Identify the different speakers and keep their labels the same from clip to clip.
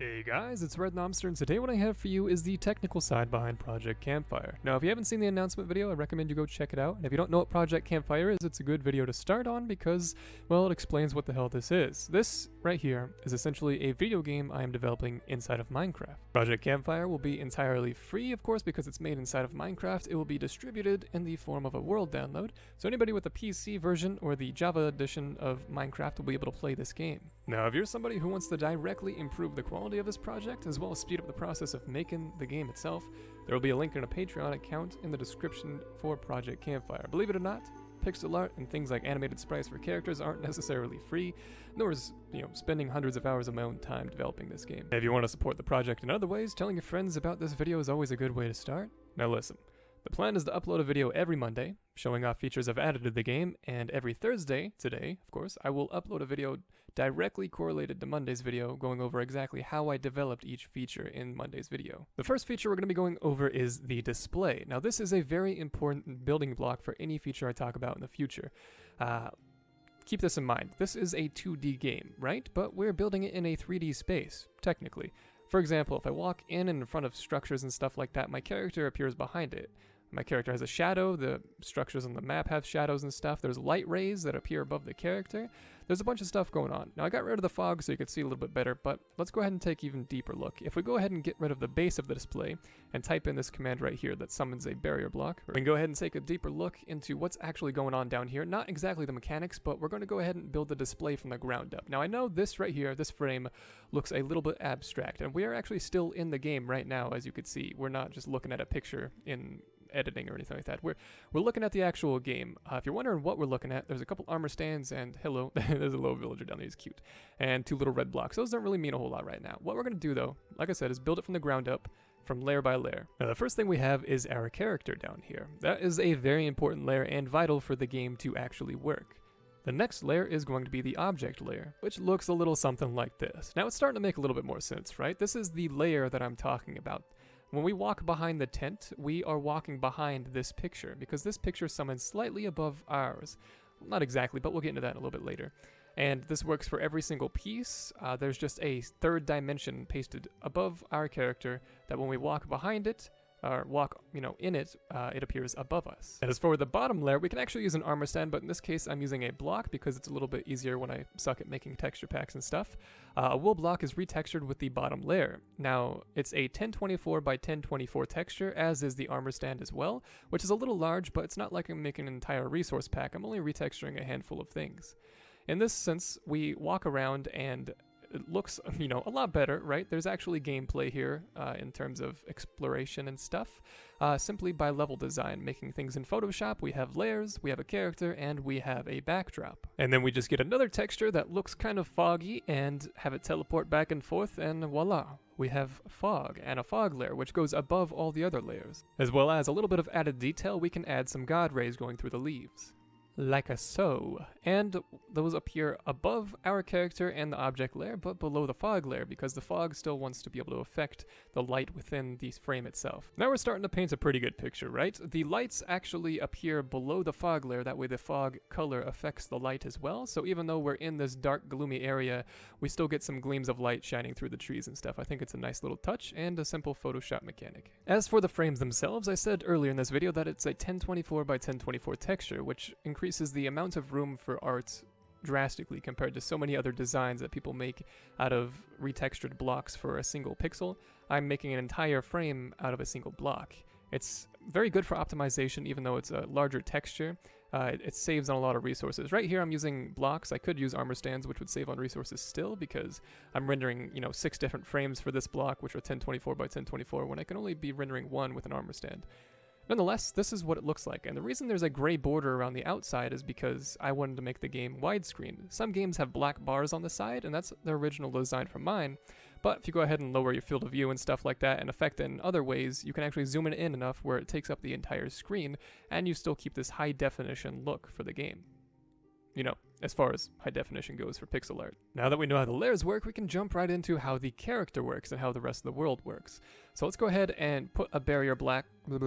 Speaker 1: Hey guys, it's Red Nomster, and today what I have for you is the technical side behind Project Campfire. Now, if you haven't seen the announcement video, I recommend you go check it out. And if you don't know what Project Campfire is, it's a good video to start on because, well, it explains what the hell this is. This right here is essentially a video game I am developing inside of Minecraft. Project Campfire will be entirely free, of course, because it's made inside of Minecraft. It will be distributed in the form of a world download, so anybody with a PC version or the Java edition of Minecraft will be able to play this game. Now, if you're somebody who wants to directly improve the quality of this project, as well as speed up the process of making the game itself, there will be a link in a Patreon account in the description for Project Campfire. Believe it or not, pixel art and things like animated sprites for characters aren't necessarily free, nor is, spending hundreds of hours of my own time developing this game. If you want to support the project in other ways, telling your friends about this video is always a good way to start. Now listen. The plan is to upload a video every Monday, showing off features I've added to the game, and every Thursday, today, of course, I will upload a video directly correlated to Monday's video, going over exactly how I developed each feature in Monday's video. The first feature we're going to be going over is the display. Now, this is a very important building block for any feature I talk about in the future. Keep this in mind. This is a 2D game, right? But we're building it in a 3D space, technically. For example, if I walk in and in front of structures and stuff like that, my character appears behind it. My character has a shadow, the structures on the map have shadows and stuff, there's light rays that appear above the character, there's a bunch of stuff going on. Now I got rid of the fog so you could see a little bit better, but let's go ahead and take an even deeper look. If we go ahead and get rid of the base of the display and type in this command right here that summons a barrier block, we can go ahead and take a deeper look into what's actually going on down here. Not exactly the mechanics, but we're going to go ahead and build the display from the ground up. Now I know this right here, this frame, looks a little bit abstract, and we are actually still in the game right now, as you could see. We're not just looking at a picture in editing or anything like that. We're looking at the actual game. If you're wondering what we're looking at, there's a couple armor stands and hello, there's a little villager down there, he's cute, and two little red blocks. Those don't really mean a whole lot right now. What we're going to do though, like I said, is build it from the ground up, from layer by layer. Now the first thing we have is our character down here. That is a very important layer and vital for the game to actually work. The next layer is going to be the object layer, which looks a little something like this. Now it's starting to make a little bit more sense, right? This is the layer that I'm talking about. When we walk behind the tent, we are walking behind this picture, because this picture summons slightly above ours. Not exactly, but we'll get into that a little bit later. And this works for every single piece. There's just a third dimension pasted above our character that when we walk behind it, or walk, in it, it appears above us. And as for the bottom layer, we can actually use an armor stand, but in this case I'm using a block because it's a little bit easier when I suck at making texture packs and stuff. A wool block is retextured with the bottom layer. Now, it's a 1024 by 1024 texture, as is the armor stand as well, which is a little large, but it's not like I'm making an entire resource pack. I'm only retexturing a handful of things. In this sense, we walk around and it looks, a lot better, right? There's actually gameplay here in terms of exploration and stuff, simply by level design, making things in Photoshop. We have layers, we have a character, and we have a backdrop. And then we just get another texture that looks kind of foggy and have it teleport back and forth, and voila. We have fog and a fog layer, which goes above all the other layers. As well as a little bit of added detail, we can add some god rays going through the leaves. Like a so, and those appear above our character and the object layer, but below the fog layer, because the fog still wants to be able to affect the light within the frame itself. Now we're starting to paint a pretty good picture, right? The lights actually appear below the fog layer, that way the fog color affects the light as well, so even though we're in this dark, gloomy area, we still get some gleams of light shining through the trees and stuff. I think it's a nice little touch and a simple Photoshop mechanic. As for the frames themselves, I said earlier in this video that it's a 1024 by 1024 texture, which increases the amount of room for art drastically compared to so many other designs that people make out of retextured blocks for a single pixel. I'm making an entire frame out of a single block. It's very good for optimization, even though it's a larger texture. It saves on a lot of resources. Right here I'm using blocks. I could use armor stands, which would save on resources still, because I'm rendering 6 different frames for this block, which are 1024 by 1024, when I can only be rendering one with an armor stand. Nonetheless, this is what it looks like, and the reason there's a gray border around the outside is because I wanted to make the game widescreen. Some games have black bars on the side, and that's the original design for mine, but if you go ahead and lower your field of view and stuff like that and affect it in other ways, you can actually zoom it in enough where it takes up the entire screen, and you still keep this high definition look for the game. you know, as far as high definition goes for pixel art. Now that we know how the layers work, we can jump right into how the character works and how the rest of the world works. So let's go ahead and put a barrier black. Now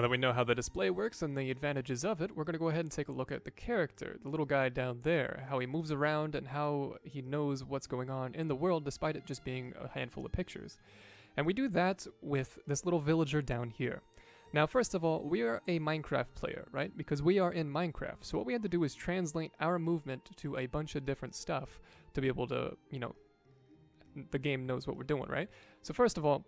Speaker 1: that we know how the display works and the advantages of it, we're going to go ahead and take a look at the character, the little guy down there, how he moves around and how he knows what's going on in the world despite it just being a handful of pictures. And we do that with this little villager down here. Now, first of all, we are a Minecraft player, right? Because we are in Minecraft. So what we had to do is translate our movement to a bunch of different stuff to be able to, you know, the game knows what we're doing, right? So first of all,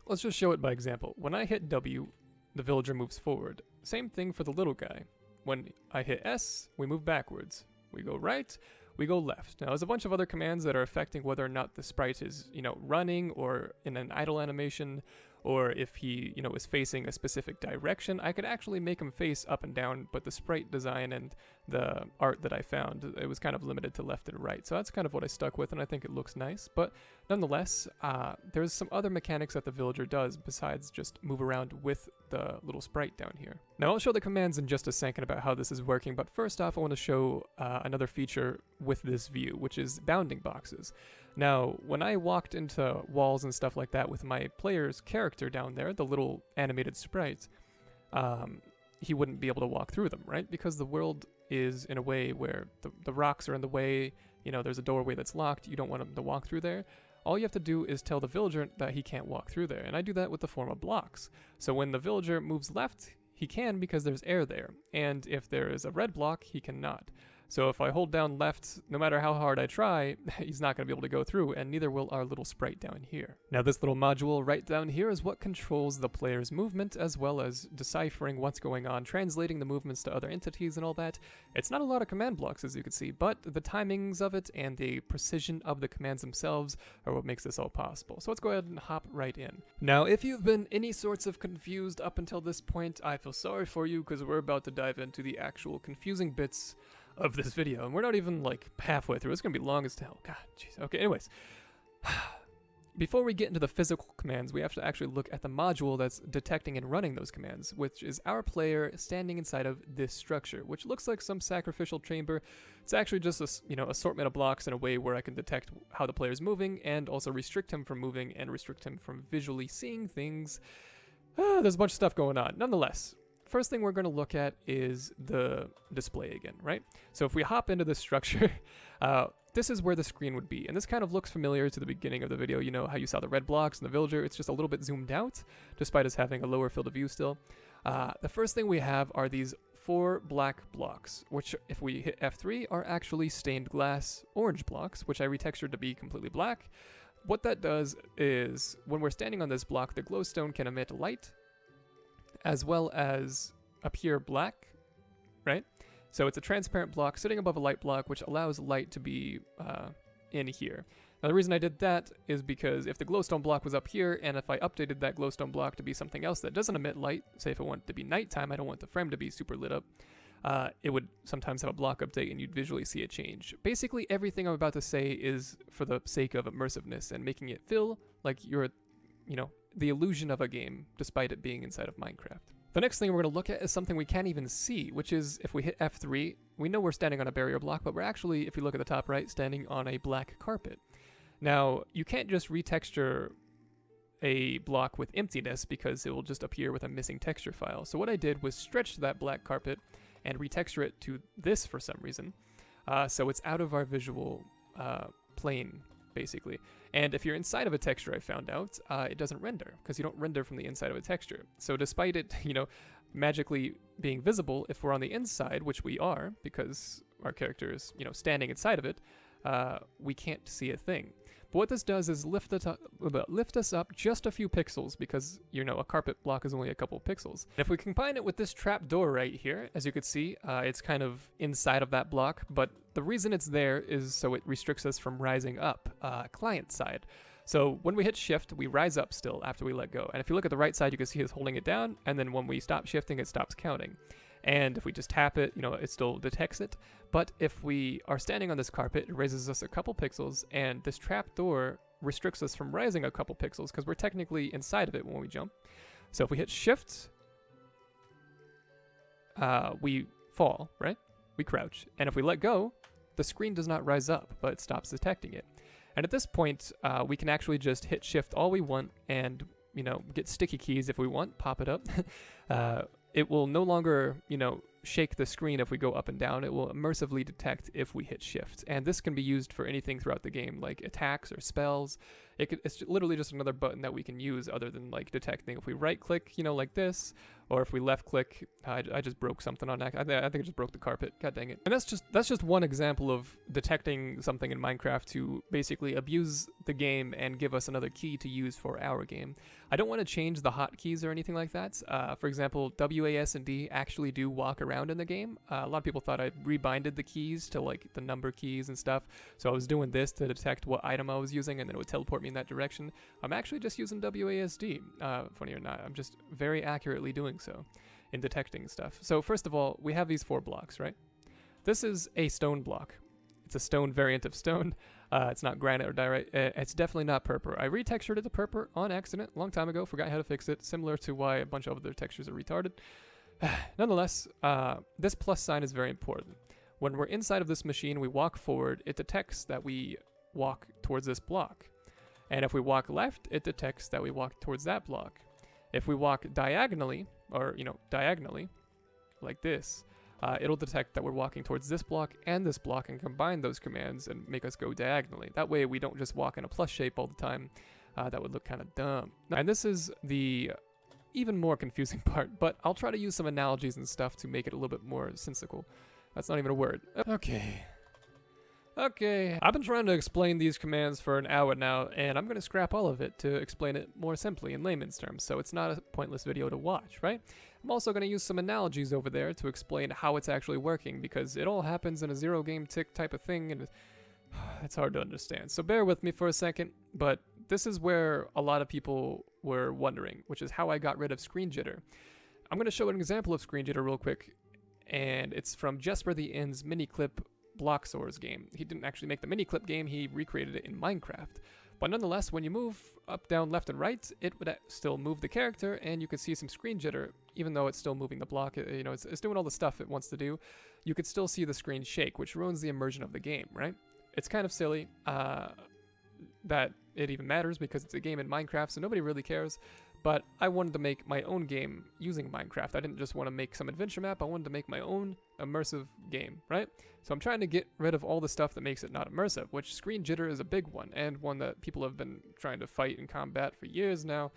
Speaker 1: let's just show it by example. When I hit W, the villager moves forward. Same thing for the little guy. When I hit S, we move backwards. We go right, we go left. Now, there's a bunch of other commands that are affecting whether or not the sprite is, you know, running or in an idle animation, or if he, you know, is facing a specific direction. I could actually make him face up and down, but the sprite design and the art that I found, it was kind of limited to left and right. So that's kind of what I stuck with, and I think it looks nice. But nonetheless, there's some other mechanics that the villager does besides just move around with the little sprite down here. Now, I'll show the commands in just a second about how this is working, but first off, I want to show another feature with this view, which is bounding boxes. Now, when I walked into walls and stuff like that with my player's character down there, the little animated sprite, he wouldn't be able to walk through them, right? Because the world is in a way where the rocks are in the way, you know, there's a doorway that's locked, you don't want him to walk through there. All you have to do is tell the villager that he can't walk through there, and I do that with the form of blocks. So when the villager moves left, he can because there's air there, and if there is a red block, he cannot. So if I hold down left, no matter how hard I try, he's not going to be able to go through, and neither will our little sprite down here. Now this little module right down here is what controls the player's movement, as well as deciphering what's going on, translating the movements to other entities and all that. It's not a lot of command blocks, as you can see, but the timings of it and the precision of the commands themselves are what makes this all possible. So let's go ahead and hop right in. Now, if you've been any sorts of confused up until this point, I feel sorry for you, because we're about to dive into the actual confusing bits of this video, and we're not even like halfway through. It's gonna be long as hell. God, jeez. Okay, anyways, before we get into the physical commands, we have to actually look at the module that's detecting and running those commands, which is our player standing inside of this structure, which looks like some sacrificial chamber. It's actually just a, you know, assortment of blocks in a way where I can detect how the player is moving and also restrict him from moving and restrict him from visually seeing things. There's a bunch of stuff going on. Nonetheless, first thing we're going to look at is the display again, right? So if we hop into this structure, this is where the screen would be. And this kind of looks familiar to the beginning of the video. You know how you saw the red blocks and the villager? It's just a little bit zoomed out, despite us having a lower field of view still. The first thing we have are these 4 black blocks, which if we hit F3 are actually stained glass orange blocks, which I retextured to be completely black. What that does is when we're standing on this block, the glowstone can emit light as well as appear black, right? So it's a transparent block sitting above a light block, which allows light to be in here. Now the reason I did that is because if the glowstone block was up here, and if I updated that glowstone block to be something else that doesn't emit light, say if I want it to be nighttime, I don't want the frame to be super lit up, it would sometimes have a block update and you'd visually see a change. Basically everything I'm about to say is for the sake of immersiveness and making it feel like you're, you know, the illusion of a game, despite it being inside of Minecraft. The next thing we're going to look at is something we can't even see, which is if we hit F3, we know we're standing on a barrier block, but we're actually, if you look at the top right, standing on a black carpet. Now, you can't just retexture a block with emptiness because it will just appear with a missing texture file. So what I did was stretch that black carpet and retexture it to this for some reason. So it's out of our visual plane, basically. And if you're inside of a texture, I found out, it doesn't render, because you don't render from the inside of a texture. So despite it, you know, magically being visible, if we're on the inside, which we are, because our character is, you know, standing inside of it, we can't see a thing. But what this does is lift us up just a few pixels, because, you know, a carpet block is only a couple pixels. If we combine it with this trap door right here, as you can see, it's kind of inside of that block, but the reason it's there is so it restricts us from rising up, client side. So when we hit shift, we rise up still after we let go. And if you look at the right side, you can see it's holding it down, and then when we stop shifting, it stops counting. And if we just tap it, you know, it still detects it. But if we are standing on this carpet, it raises us a couple pixels, and this trap door restricts us from rising a couple pixels because we're technically inside of it when we jump. So if we hit shift, we fall, right? We crouch. And if we let go, the screen does not rise up, but it stops detecting it. And at this point, we can actually just hit shift all we want and, get sticky keys if we want, pop it up. It will no longer, shake the screen if we go up and down. It will immersively detect if we hit shift. And this can be used for anything throughout the game, like attacks or spells. It's literally just another button that we can use other than like detecting. If we right click, like this, or if we left click, I just broke something on that. I think I just broke the carpet. God dang it. And that's just one example of detecting something in Minecraft to basically abuse the game and give us another key to use for our game. I don't want to change the hotkeys or anything like that. For example, W, A, S, and D actually do walk around in the game. A lot of people thought I rebinded the keys to like the number keys and stuff. So I was doing this to detect what item I was using, and then it would teleport me in that direction. I'm actually just using WASD. Funny or not, I'm just very accurately doing so in detecting stuff. So first of all, we have these 4 blocks, right? This is a stone block. It's a stone variant of stone. It's not granite or diorite. It's definitely not purple. I retextured it to purple on accident a long time ago. Forgot how to fix it. Similar to why a bunch of other textures are retarded. Nonetheless, this plus sign is very important. When we're inside of this machine, we walk forward. It detects that we walk towards this block. And if we walk left, it detects that we walk towards that block. If we walk diagonally, or, diagonally, like this, it'll detect that we're walking towards this block and combine those commands and make us go diagonally. That way we don't just walk in a plus shape all the time. That would look kind of dumb. And this is the even more confusing part, but I'll try to use some analogies and stuff to make it a little bit more sensical. That's not even a word. Okay, I've been trying to explain these commands for an hour now, and I'm going to scrap all of it to explain it more simply in layman's terms, so it's not a pointless video to watch, right? I'm also going to use some analogies over there to explain how it's actually working, because it all happens in a zero game tick type of thing, and it's hard to understand. So bear with me for a second, but this is where a lot of people were wondering, which is how I got rid of screen jitter. I'm going to show an example of screen jitter real quick, and it's from Jesper the Inn's miniclip Bloxor's game. He didn't actually make the miniclip game, he recreated it in Minecraft. But nonetheless, when you move up, down, left, and right, it would still move the character, and you could see some screen jitter, even though it's still moving the block. It's doing all the stuff it wants to do. You could still see the screen shake, which ruins the immersion of the game, right? It's kind of silly that it even matters because it's a game in Minecraft, so nobody really cares. But I wanted to make my own game using Minecraft. I didn't just want to make some adventure map. I wanted to make my own immersive game, right? So I'm trying to get rid of all the stuff that makes it not immersive, which screen jitter is a big one, and one that people have been trying to fight and combat for years now.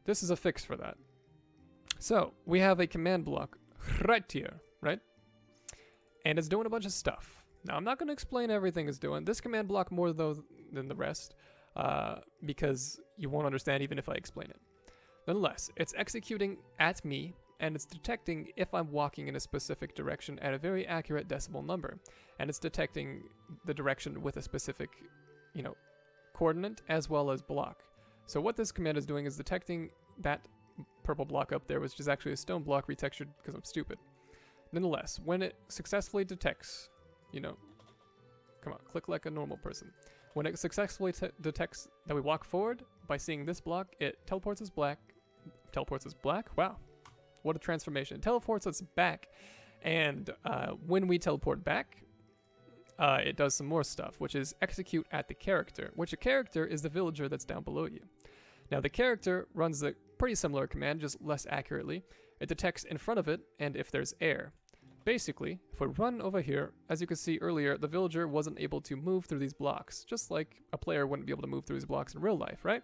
Speaker 1: This is a fix for that. So we have a command block right here, right? And it's doing a bunch of stuff. Now, I'm not going to explain everything it's doing. This command block more, though, than the rest, because you won't understand even if I explain it. Nonetheless, it's executing at me, and it's detecting if I'm walking in a specific direction at a very accurate decimal number. And it's detecting the direction with a specific, coordinate as well as block. So what this command is doing is detecting that purple block up there, which is actually a stone block retextured because I'm stupid. Nonetheless, when it successfully detects, come on, click like a normal person. When it successfully detects that we walk forward by seeing this block, it teleports us black. Teleports us black? Wow. What a transformation. It teleports us back. And when we teleport back, it does some more stuff, which is execute at the character, which a character is the villager that's down below you. Now, the character runs a pretty similar command, just less accurately. It detects in front of it and if there's air. Basically, if we run over here, as you could see earlier, the villager wasn't able to move through these blocks, just like a player wouldn't be able to move through these blocks in real life, right?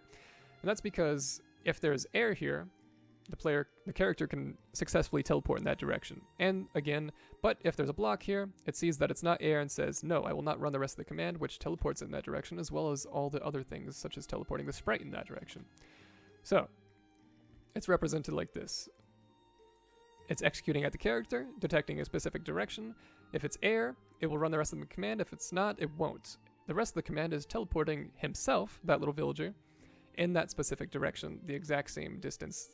Speaker 1: And that's because if there's air here, the character can successfully teleport in that direction. And again, but if there's a block here, it sees that it's not air and says, no, I will not run the rest of the command, which teleports in that direction, as well as all the other things, such as teleporting the sprite in that direction. So, it's represented like this. It's executing at the character, detecting a specific direction. If it's air, it will run the rest of the command. If it's not, it won't. The rest of the command is teleporting himself, that little villager, in that specific direction, the exact same distance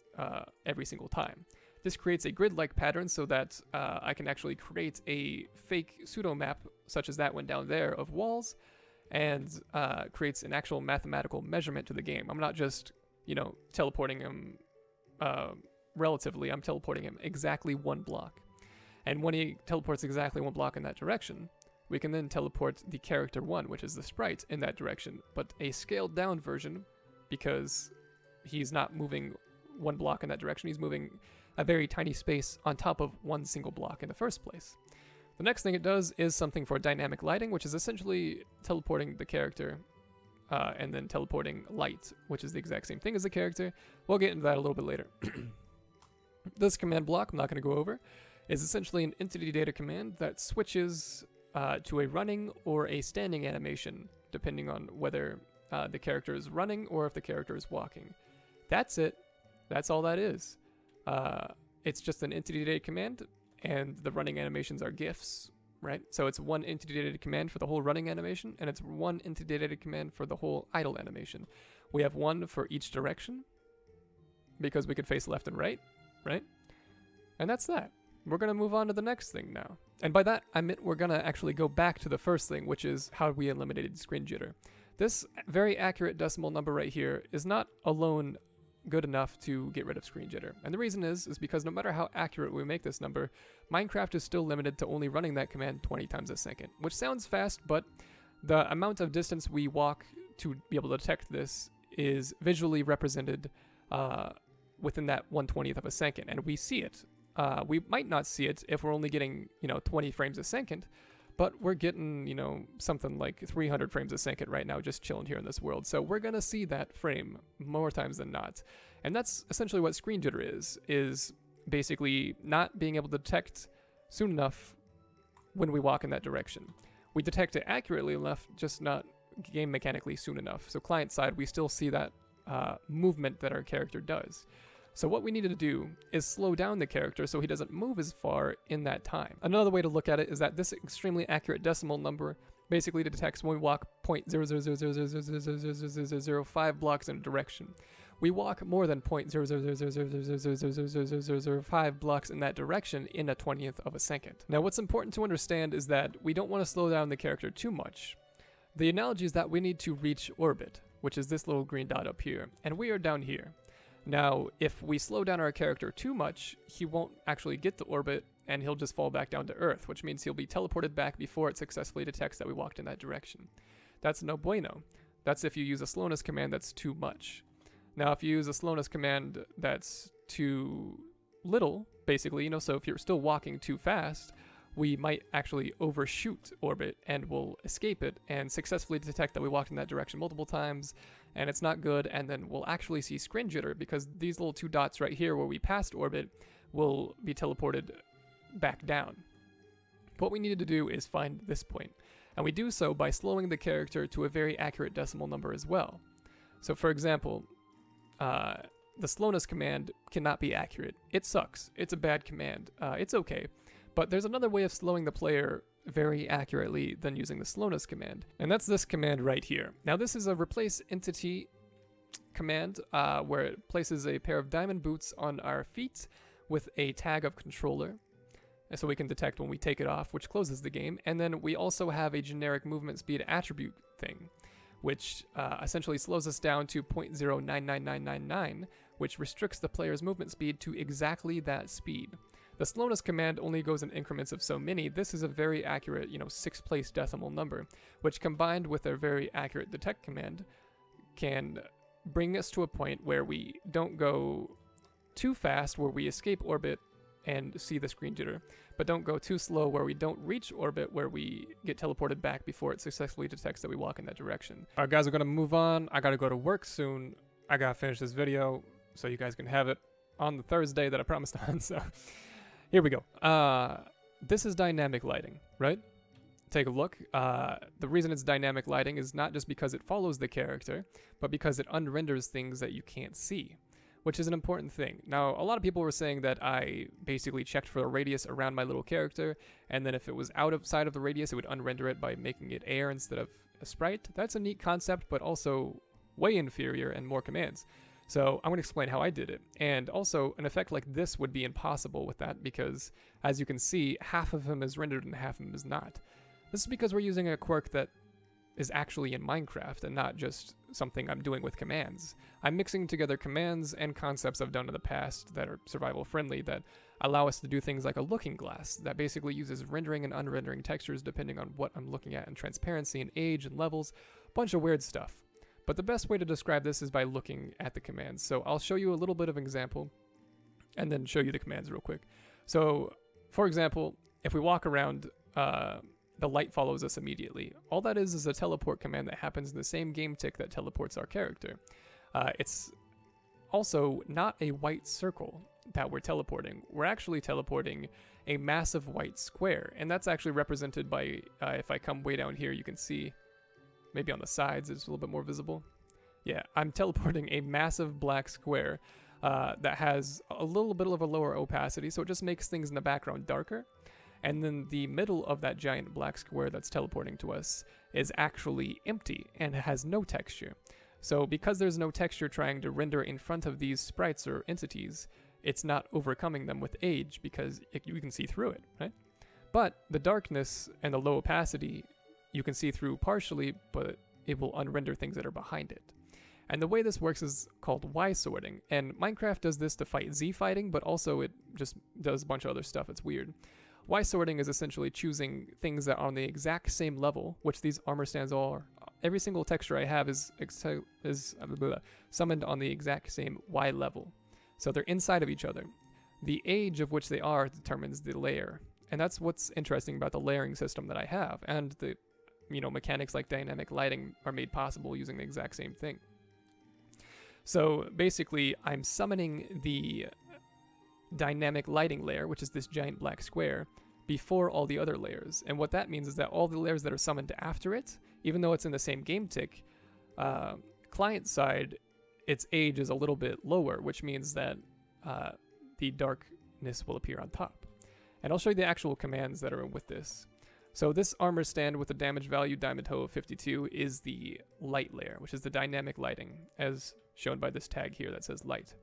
Speaker 1: every single time. This creates a grid-like pattern so that I can actually create a fake pseudo-map, such as that one down there, of walls, and creates an actual mathematical measurement to the game. I'm not just, teleporting him relatively, I'm teleporting him exactly one block. And when he teleports exactly 1 block in that direction, we can then teleport the character 1, which is the sprite, in that direction, but a scaled down version, because he's not moving 1 block in that direction, he's moving a very tiny space on top of 1 single block in the first place. The next thing it does is something for dynamic lighting, which is essentially teleporting the character and then teleporting light, which is the exact same thing as the character. We'll get into that a little bit later. This command block, I'm not going to go over, is essentially an entity data command that switches to a running or a standing animation, depending on whether the character is running or if the character is walking. That's it. That's all that is. It's just an entity data command, and the running animations are GIFs, right? So it's 1 entity data command for the whole running animation, and it's 1 entity data command for the whole idle animation. We have 1 for each direction, because we could face left and right? And that's that. We're going to move on to the next thing now. And by that, I meant we're going to actually go back to the first thing, which is how we eliminated screen jitter. This very accurate decimal number right here is not alone good enough to get rid of screen jitter. And the reason is because no matter how accurate we make this number, Minecraft is still limited to only running that command 20 times a second, which sounds fast, but the amount of distance we walk to be able to detect this is visually represented within that 1/20th of a second, and we see it. We might not see it if we're only getting, 20 frames a second, but we're getting, something like 300 frames a second right now just chilling here in this world. So we're going to see that frame more times than not. And that's essentially what screen jitter is basically not being able to detect soon enough when we walk in that direction. We detect it accurately enough, just not game mechanically soon enough. So client side, we still see that movement that our character does. So what we needed to do is slow down the character so he doesn't move as far in that time. Another way to look at it is that this extremely accurate decimal number basically detects when we walk 0.000000005 blocks in a direction. We walk more than 0.000000005 blocks in that direction in a 20th of a second. Now what's important to understand is that we don't want to slow down the character too much. The analogy is that we need to reach orbit, which is this little green dot up here, and we are down here. Now, if we slow down our character too much, he won't actually get to orbit, and he'll just fall back down to Earth, which means he'll be teleported back before it successfully detects that we walked in that direction. That's no bueno. That's if you use a slowness command that's too much. Now, if you use a slowness command that's too little, basically, so if you're still walking too fast, we might actually overshoot orbit and we'll escape it and successfully detect that we walked in that direction multiple times, and it's not good, and then we'll actually see screen jitter because these little 2 dots right here where we passed orbit will be teleported back down. What we needed to do is find this point, and we do so by slowing the character to a very accurate decimal number as well. So for example, the slowness command cannot be accurate. It sucks. It's a bad command. It's okay. But there's another way of slowing the player very accurately than using the slowness command, and that's this command right here. Now this is a replace entity command where it places a pair of diamond boots on our feet with a tag of controller, and so we can detect when we take it off, which closes the game. And then we also have a generic movement speed attribute thing, which essentially slows us down to 0.099999, which restricts the player's movement speed to exactly that speed. The slowness command only goes in increments of so many. This is a very accurate, 6th place decimal number, which combined with a very accurate detect command can bring us to a point where we don't go too fast, where we escape orbit and see the screen jitter, but don't go too slow where we don't reach orbit, where we get teleported back before it successfully detects that we walk in that direction. All right, guys, we're going to move on. I got to go to work soon. I got to finish this video so you guys can have it on the Thursday that I promised on, so... Here we go. This is dynamic lighting, right? Take a look. The reason it's dynamic lighting is not just because it follows the character, but because it unrenders things that you can't see, which is an important thing. Now, a lot of people were saying that I basically checked for a radius around my little character, and then if it was outside of the radius, it would unrender it by making it air instead of a sprite. That's a neat concept, but also way inferior and more commands. So I'm going to explain how I did it. And also, an effect like this would be impossible with that because, as you can see, half of him is rendered and half of him is not. This is because we're using a quirk that is actually in Minecraft and not just something I'm doing with commands. I'm mixing together commands and concepts I've done in the past that are survival friendly that allow us to do things like a looking glass that basically uses rendering and unrendering textures depending on what I'm looking at, and transparency and age and levels, a bunch of weird stuff. But the best way to describe this is by looking at the commands. So I'll show you a little bit of an example and then show you the commands real quick. So for example, if we walk around, the light follows us immediately. All that is a teleport command that happens in the same game tick that teleports our character. It's also not a white circle that we're teleporting. We're actually teleporting a massive white square, and that's actually represented by, if I come way down here, you can see, maybe on the sides it's a little bit more visible. Yeah, I'm teleporting a massive black square that has a little bit of a lower opacity, so it just makes things in the background darker. And then the middle of that giant black square that's teleporting to us is actually empty and has no texture. So because there's no texture trying to render in front of these sprites or entities, it's not overcoming them with age because you can see through it, right? But the darkness and the low opacity you can see through partially, but it will unrender things that are behind it. And the way this works is called Y sorting. And Minecraft does this to fight Z fighting, but also it just does a bunch of other stuff. It's weird. Y sorting is essentially choosing things that are on the exact same level, which these armor stands are. Every single texture I have is summoned on the exact same Y level. So they're inside of each other. The age of which they are determines the layer. And that's what's interesting about the layering system that I have. And the mechanics like dynamic lighting are made possible using the exact same thing. So basically, I'm summoning the dynamic lighting layer, which is this giant black square, before all the other layers. And what that means is that all the layers that are summoned after it, even though it's in the same game tick, client side, its age is a little bit lower, which means that the darkness will appear on top. And I'll show you the actual commands that are with this. So this armor stand with the damage value diamond hoe of 52 is the light layer, which is the dynamic lighting, as shown by this tag here that says light.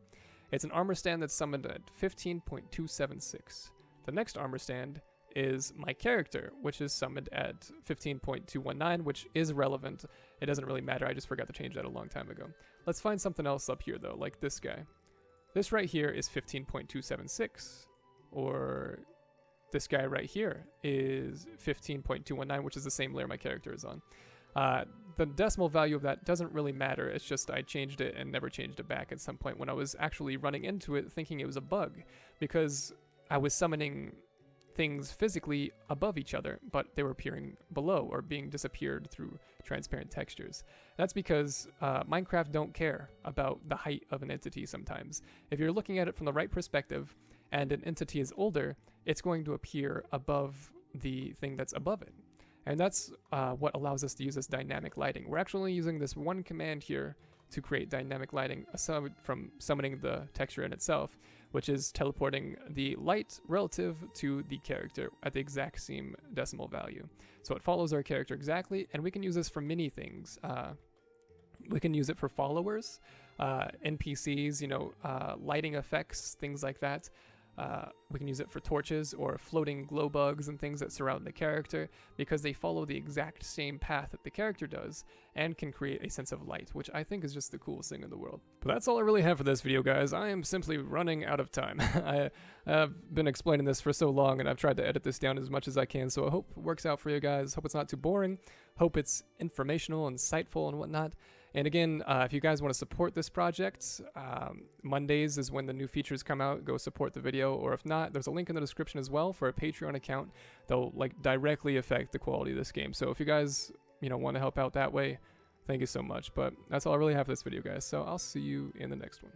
Speaker 1: It's an armor stand that's summoned at 15.276. The next armor stand is my character, which is summoned at 15.219, which is relevant. It doesn't really matter, I just forgot to change that a long time ago. Let's find something else up here though, like this guy. This right here is 15.276, or this guy right here is 15.219, which is the same layer my character is on. The decimal value of that doesn't really matter. It's just I changed it and never changed it back at some point when I was actually running into it thinking it was a bug, because I was summoning things physically above each other, but they were appearing below or being disappeared through transparent textures. That's because Minecraft don't care about the height of an entity sometimes. If you're looking at it from the right perspective and an entity is older, it's going to appear above the thing that's above it. And that's what allows us to use this dynamic lighting. We're actually using this one command here to create dynamic lighting aside from summoning the texture in itself, which is teleporting the light relative to the character at the exact same decimal value. So it follows our character exactly, and we can use this for many things. We can use it for followers, NPCs, lighting effects, things like that. We can use it for torches or floating glow bugs and things that surround the character, because they follow the exact same path that the character does and can create a sense of light, which I think is just the coolest thing in the world. But that's all I really have for this video, guys. I am simply running out of time. I've been explaining this for so long, and I've tried to edit this down as much as I can, so I hope it works out for you guys. Hope it's not too boring. Hope it's informational, insightful, and whatnot. And again, if you guys want to support this project, Mondays is when the new features come out. Go support the video, or if not, there's a link in the description as well for a Patreon account that'll directly affect the quality of this game. So if you guys want to help out that way, thank you so much. But that's all I really have for this video, guys. So I'll see you in the next one.